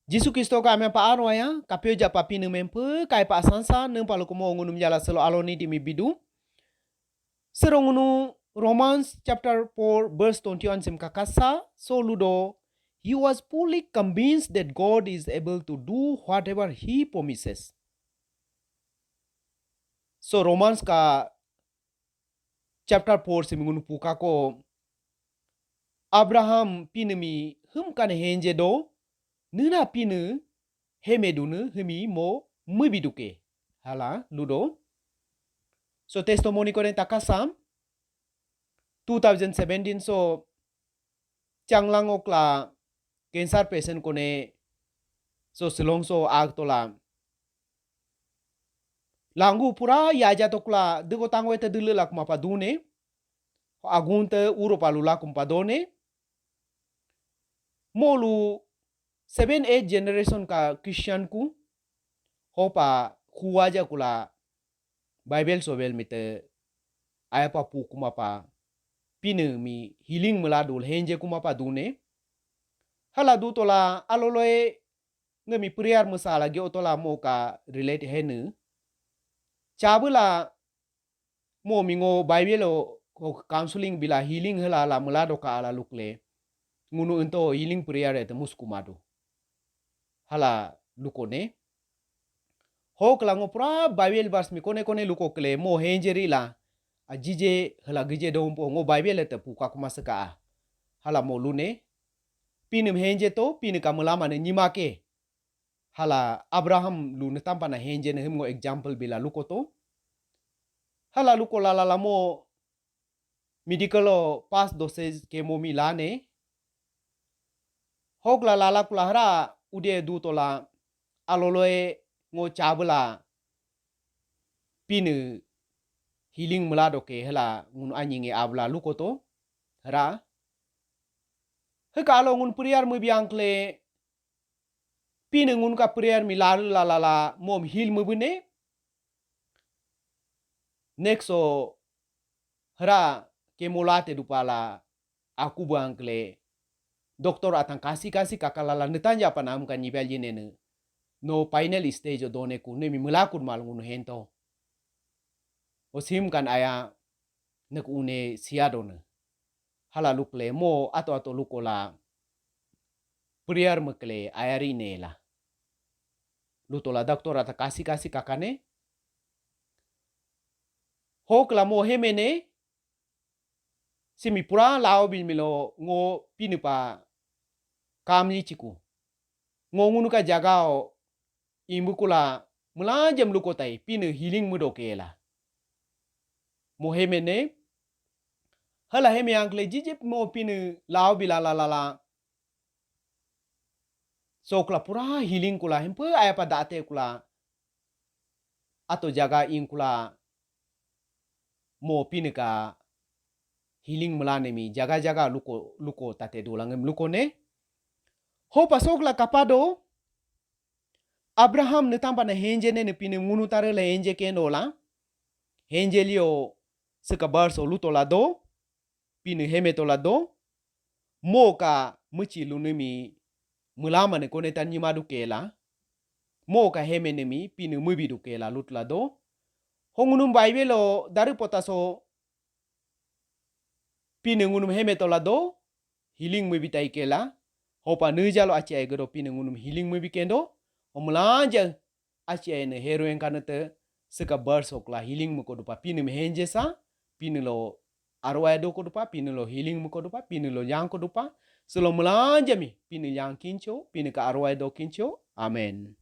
Jisu Kristo ka me pa aro ya, kapio ja pa pinu mempe, kai pa sansa, nung palu kumo ngunum jala selo aloni di mi bidu. Serongunu Romans chapter 4 verse 21 sim kakasa, so ludo, he was fully convinced that God is able to do whatever he promises. So Romans ka chapter 4 sim ngunu puka ko Abraham pinemi hum kan henje do, nuna pinu hemedunu hemi mo mubiduke. Hala ludo. So testimony ko rin takasam 2017 so changlang okla cancer patient ko ne so silong so ag tola langu pura yaja tokla dego tangwe te dilila kuma padune agunte uro palula kumpadone molu 7-8 generation ka Christian ku hopa kuwaja kula Bible sobel mite ayapa pu kuma pa pine mi healing meladul henje kuma pa dune hala du tola aloloe ngemi priar musala ge otola mo ka relate henu chabula mo mingo Bible ko counseling bila healing hala la mulado ka ala lukle ngunu ento healing prayer et muskumado hala lukone ho klango pra Bible verse mi kone kone luko kle mo henjeri la ajije hala gije do ngo Bible et puka kuma seka hala mo lune pinim henje to pini kamulama ne nyimake hala Abraham lune tampa na henje ne himgo example bila luko to hala luko la mo medicalo pas dosage kemo milane hok la kulahara ude du tola aloloe ngo chabula pinu healing melado ke hala ngun anyinge abla lukoto hara hekalo ngun priar mu biangkle pinu ngun ka priar milalu la mom heal mu bune nexo hara kemolate dupala aku bangkle doktor atang kasih kakalala netanja panam kan nyibel yenene no final stage done ku ne mi mulakun malungun hento osim kan aya nek une siadone hala lukle mo ato lukola priar mekle ayari nela lutola doktor ata kasih kakane hokla mo hemene simi pura lao bil milo ngo pinupa kamli ciku ngongunu ka jagao imbukula mulajam lukotai pinu healing mudokela mo hemene hala heme ankle jijip mo pinu lao bila so kula pura healing kula hempe aya padate kula atau jaga ing kula mo pinu ka healing melane mi jaga luko tate dolangem luko ne ho pasokla kapado Abraham ne tampa na henje ne pinu ngunu tare la henje kenola henje lio sekabar so lutola do pinu heme tola do mo ka muci lunemi mulama ne kone tan nyimadu kela mo ka heme nemi pinu mubidu kela lutla do hongunum baibelo dari potaso pinu ngunum heme tola do healing mubitai kela hopa nujalo aci ay gado pinu ngunum healing mubikendo omulanja aci ay ne heroen kanete seka barsokla healing mukodupa pinu mehenje sa pinu lo arwaya do kodupa pinu lo healing mukodupa pinu lo yang kodupa selo mulanja mi pinu yang kincho pinu ka arwaya do kincho amen.